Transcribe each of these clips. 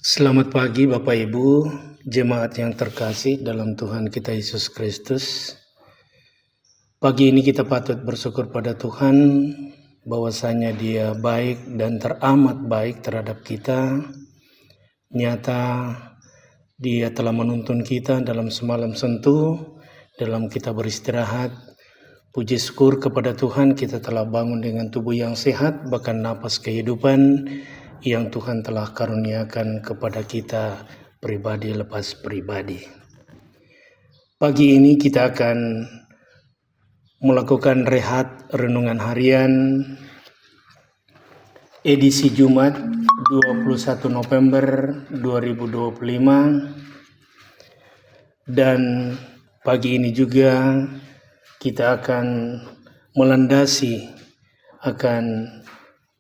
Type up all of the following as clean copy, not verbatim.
Selamat pagi Bapak Ibu, jemaat yang terkasih dalam Tuhan kita Yesus Kristus. Pagi ini kita patut bersyukur pada Tuhan bahwasanya Dia baik dan teramat baik terhadap kita. Nyata Dia telah menuntun kita dalam semalam sentuh, dalam kita beristirahat. Puji syukur kepada Tuhan, kita telah bangun dengan tubuh yang sehat, bahkan napas kehidupan yang Tuhan telah karuniakan kepada kita pribadi lepas pribadi. Pagi ini kita akan melakukan rehat renungan harian edisi Jumat 21 November 2025, dan pagi ini juga kita akan melandasi akan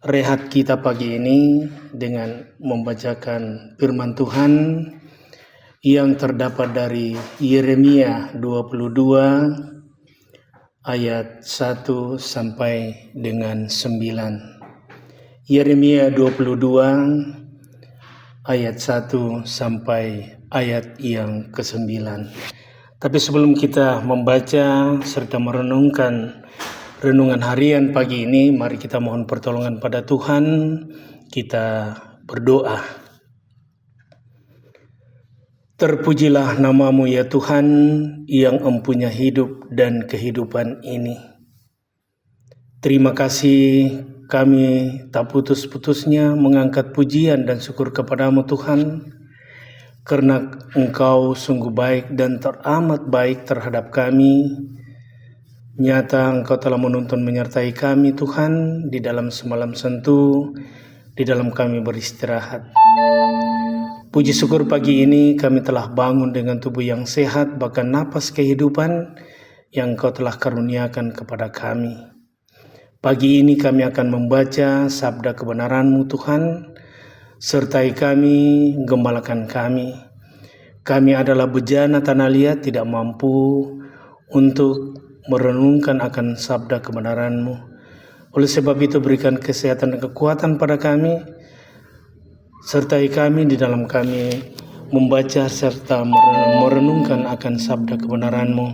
rehat kita pagi ini dengan membacakan firman Tuhan yang terdapat dari Yeremia 22 ayat 1 sampai dengan 9. Yeremia 22 ayat 1 sampai ayat yang ke-9. Tapi sebelum kita membaca serta merenungkan renungan harian pagi ini, mari kita mohon pertolongan pada Tuhan. Kita berdoa. Terpujilah nama-Mu ya Tuhan, yang empunya hidup dan kehidupan ini. Terima kasih, kami tak putus-putusnya mengangkat pujian dan syukur kepada-Mu Tuhan, karena Engkau sungguh baik dan teramat baik terhadap kami. Nyata Engkau telah menuntun menyertai kami Tuhan di dalam semalam sentuh, di dalam kami beristirahat. Puji syukur pagi ini kami telah bangun dengan tubuh yang sehat, bahkan napas kehidupan yang Engkau telah karuniakan kepada kami. Pagi ini kami akan membaca sabda kebenaran-Mu Tuhan, sertai kami, gembalakan kami. Kami adalah bejana tanah liat, tidak mampu untuk merenungkan akan sabda kebenaran-Mu. Oleh sebab itu berikan kesehatan dan kekuatan pada kami, sertai kami di dalam kami membaca serta merenungkan akan sabda kebenaran-Mu,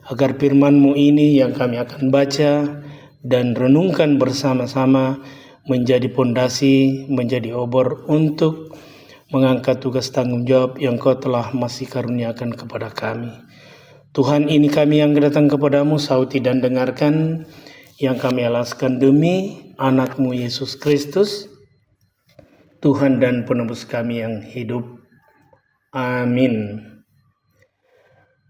agar firman-Mu ini yang kami akan baca dan renungkan bersama-sama menjadi pondasi, menjadi obor untuk mengangkat tugas tanggung jawab yang Kau telah masih karuniakan kepada kami. Tuhan, ini kami yang datang kepadamu, sauti dan dengarkan yang kami alaskan demi anak-Mu Yesus Kristus, Tuhan dan penebus kami yang hidup. Amin.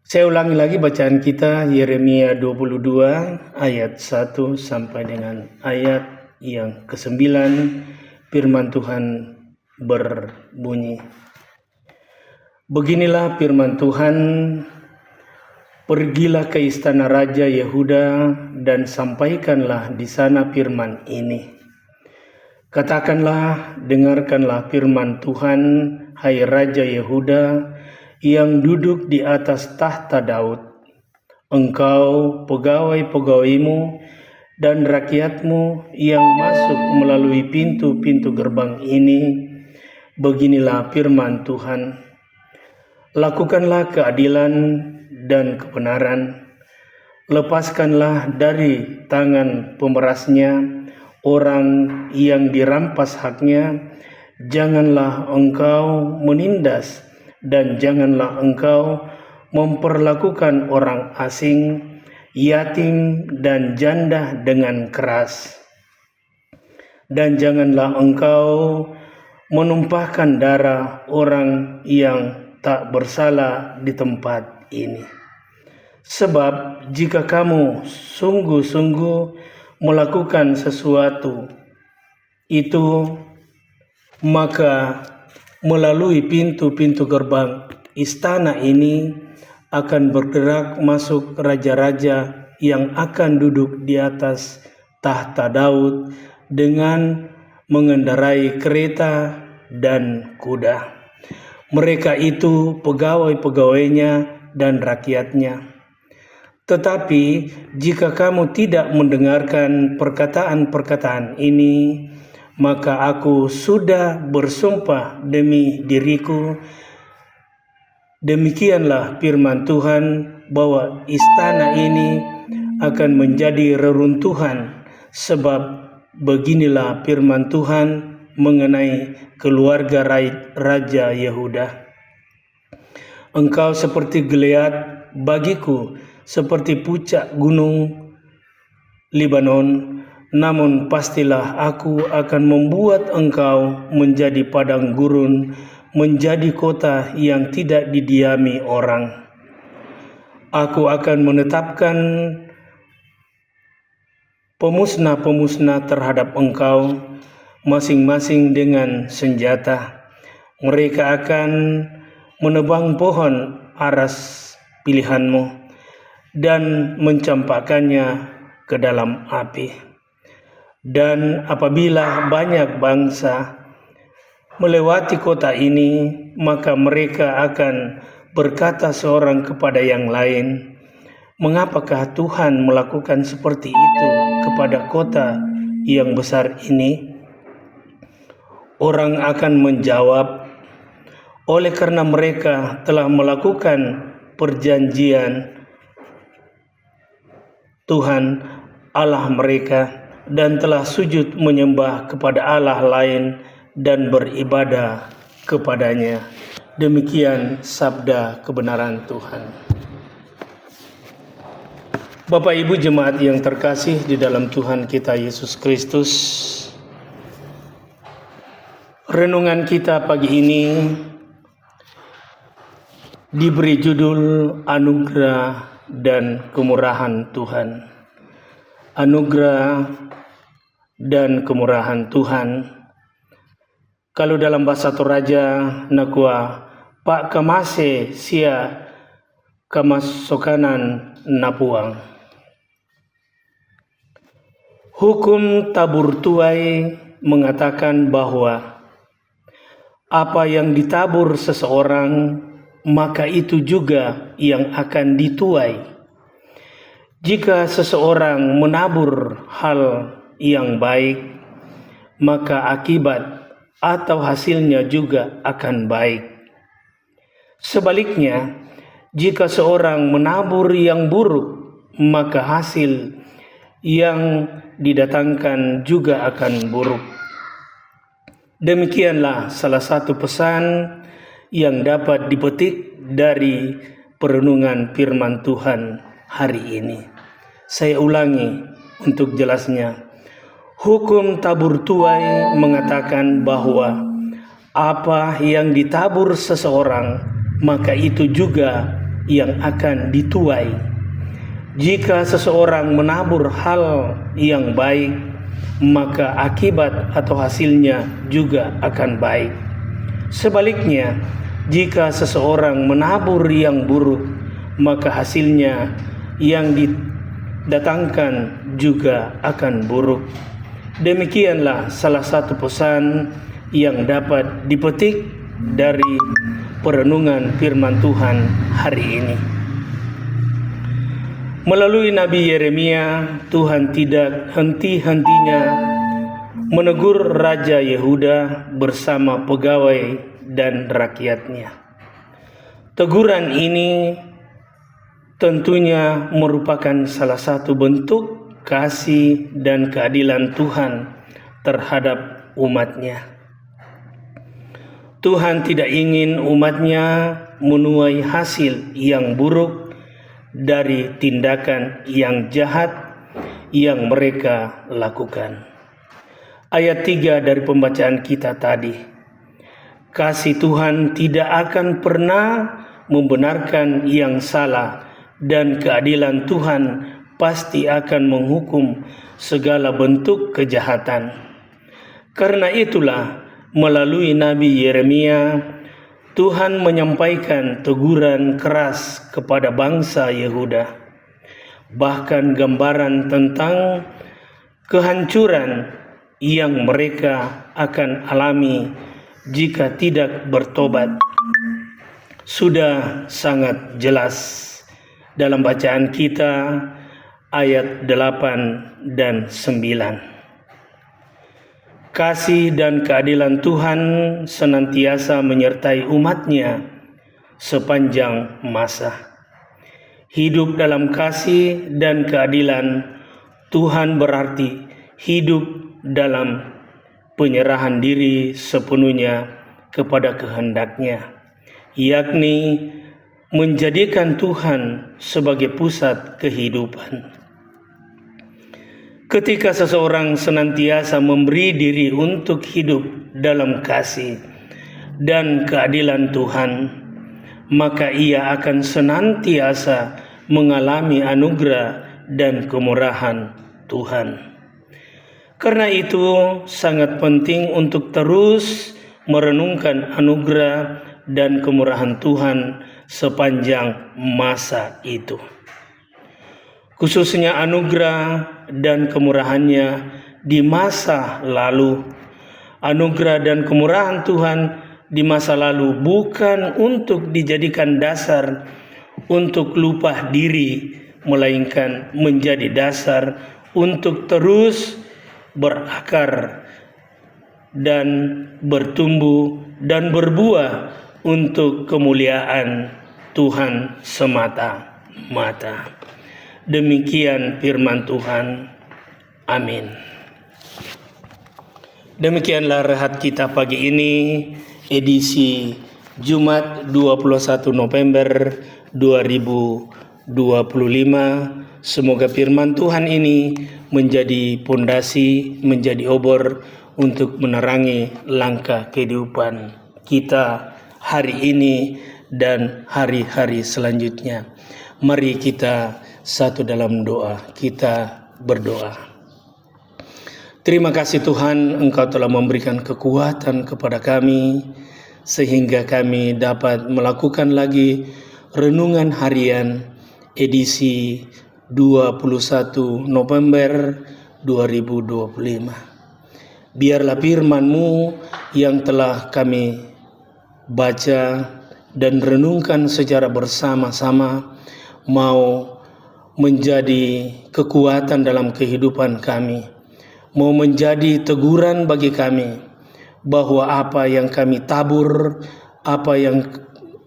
Saya ulangi lagi bacaan kita, Yeremia 22 ayat 1 sampai dengan ayat yang ke-9. Firman Tuhan berbunyi, beginilah firman Tuhan. Pergilah ke istana Raja Yehuda dan sampaikanlah di sana firman ini. Katakanlah, dengarkanlah firman Tuhan, hai Raja Yehuda yang duduk di atas tahta Daud. Engkau, pegawai-pegawaimu dan rakyatmu yang masuk melalui pintu-pintu gerbang ini, beginilah firman Tuhan. Lakukanlah keadilan dan kebenaran, lepaskanlah dari tangan pemerasnya orang yang dirampas haknya, janganlah engkau menindas dan janganlah engkau memperlakukan orang asing, yatim dan janda dengan keras, dan janganlah engkau menumpahkan darah orang yang tak bersalah di tempat ini. Sebab jika kamu sungguh-sungguh melakukan sesuatu itu, maka melalui pintu-pintu gerbang istana ini akan bergerak masuk raja-raja yang akan duduk di atas tahta Daud dengan mengendarai kereta dan kuda. Mereka itu pegawai-pegawainya dan rakyatnya. Tetapi jika kamu tidak mendengarkan perkataan-perkataan ini, maka aku sudah bersumpah demi diriku, demikianlah firman Tuhan, bahwa istana ini akan menjadi reruntuhan, sebab beginilah firman Tuhan mengenai keluarga Raja Yehuda. Engkau seperti Gilead bagiku, seperti puncak gunung Libanon, namun pastilah aku akan membuat engkau menjadi padang gurun, menjadi kota yang tidak didiami orang. Aku akan menetapkan pemusnah-pemusnah terhadap engkau, masing-masing dengan senjata. Mereka akan menebang pohon aras pilihanmu dan mencampakkannya ke dalam api. Dan apabila banyak bangsa melewati kota ini, maka mereka akan berkata seorang kepada yang lain, "Mengapakah Tuhan melakukan seperti itu kepada kota yang besar ini?" Orang akan menjawab, "Oleh karena mereka telah melakukan perjanjian Tuhan Allah mereka dan telah sujud menyembah kepada Allah lain dan beribadah kepadanya." Demikian sabda kebenaran Tuhan. Bapak Ibu jemaat yang terkasih di dalam Tuhan kita Yesus Kristus, renungan kita pagi ini diberi judul Anugerah dan Kemurahan Tuhan. Anugerah dan kemurahan Tuhan. Kalau dalam bahasa Toraja nakua pak kamase sia kamasokanan napuang. Hukum tabur tuai mengatakan bahwa apa yang ditabur seseorang, maka itu juga yang akan dituai. Jika seseorang menabur hal yang baik, maka akibat atau hasilnya juga akan baik. Sebaliknya, jika seorang menabur yang buruk, maka hasil yang didatangkan juga akan buruk. Demikianlah salah satu pesan yang dapat dipetik dari perenungan firman Tuhan hari ini. Saya ulangi untuk jelasnya. Hukum tabur tuai mengatakan bahwa apa yang ditabur seseorang, maka itu juga yang akan dituai. Jika seseorang menabur hal yang baik, maka akibat atau hasilnya juga akan baik. Sebaliknya, jika seseorang menabur yang buruk, maka hasilnya yang didatangkan juga akan buruk. Demikianlah salah satu pesan yang dapat dipetik dari perenungan firman Tuhan hari ini. Melalui Nabi Yeremia, Tuhan tidak henti-hentinya menegur Raja Yehuda bersama pegawai dan rakyatnya. Teguran ini tentunya merupakan salah satu bentuk kasih dan keadilan Tuhan terhadap umatnya. Tuhan tidak ingin umatnya menuai hasil yang buruk dari tindakan yang jahat yang mereka lakukan. Ayat 3 dari pembacaan kita tadi. Kasih Tuhan tidak akan pernah membenarkan yang salah, dan keadilan Tuhan pasti akan menghukum segala bentuk kejahatan. Karena itulah melalui Nabi Yeremia, Tuhan menyampaikan teguran keras kepada bangsa Yehuda. Bahkan gambaran tentang kehancuran yang mereka akan alami jika tidak bertobat sudah sangat jelas dalam bacaan kita ayat 8 dan 9. Kasih dan keadilan Tuhan senantiasa menyertai umat-Nya sepanjang masa. Hidup dalam kasih dan keadilan Tuhan berarti hidup dalam penyerahan diri sepenuhnya kepada kehendak-Nya, yakni menjadikan Tuhan sebagai pusat kehidupan. Ketika seseorang senantiasa memberi diri untuk hidup dalam kasih dan keadilan Tuhan, maka ia akan senantiasa mengalami anugerah dan kemurahan Tuhan. Karena itu sangat penting untuk terus merenungkan anugerah dan kemurahan Tuhan sepanjang masa itu. Khususnya anugerah dan kemurahan-Nya di masa lalu. Anugerah dan kemurahan Tuhan di masa lalu bukan untuk dijadikan dasar untuk lupa diri, melainkan menjadi dasar untuk terus berakar dan bertumbuh dan berbuah untuk kemuliaan Tuhan semata-mata. Demikian firman Tuhan. Amin. Demikianlah rehat kita pagi ini, edisi Jumat 21 November 2025. Semoga firman Tuhan ini menjadi pondasi, menjadi obor untuk menerangi langkah kehidupan kita hari ini dan hari-hari selanjutnya. Mari kita satu dalam doa, kita berdoa. Terima kasih Tuhan, Engkau telah memberikan kekuatan kepada kami, sehingga kami dapat melakukan lagi renungan harian edisi 21 November 2025. Biarlah firman-Mu yang telah kami baca dan renungkan secara bersama-sama mau menjadi kekuatan dalam kehidupan kami, mau menjadi teguran bagi kami bahwa apa yang kami tabur, apa yang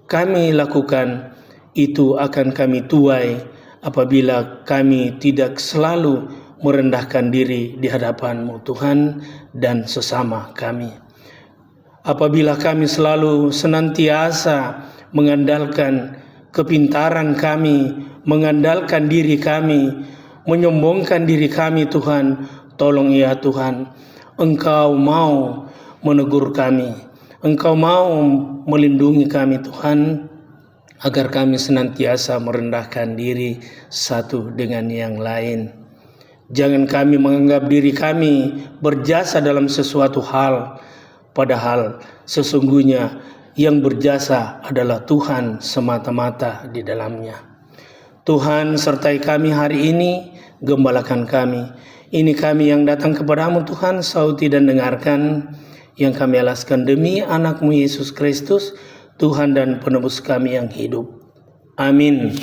kami lakukan itu akan kami tuai apabila kami tidak selalu merendahkan diri di hadapan-Mu Tuhan dan sesama kami. Apabila kami selalu senantiasa mengandalkan kepintaran kami, mengandalkan diri kami, menyombongkan diri kami Tuhan, tolong ya Tuhan, Engkau mau menegur kami, Engkau mau melindungi kami Tuhan, agar kami senantiasa merendahkan diri satu dengan yang lain. Jangan kami menganggap diri kami berjasa dalam sesuatu hal, padahal sesungguhnya yang berjasa adalah Tuhan semata-mata di dalamnya. Tuhan sertai kami hari ini, gembalakan kami. Ini kami yang datang kepadamu Tuhan, sauti dan dengarkan yang kami alaskan demi anak-Mu Yesus Kristus, Tuhan dan penebus kami yang hidup. Amin.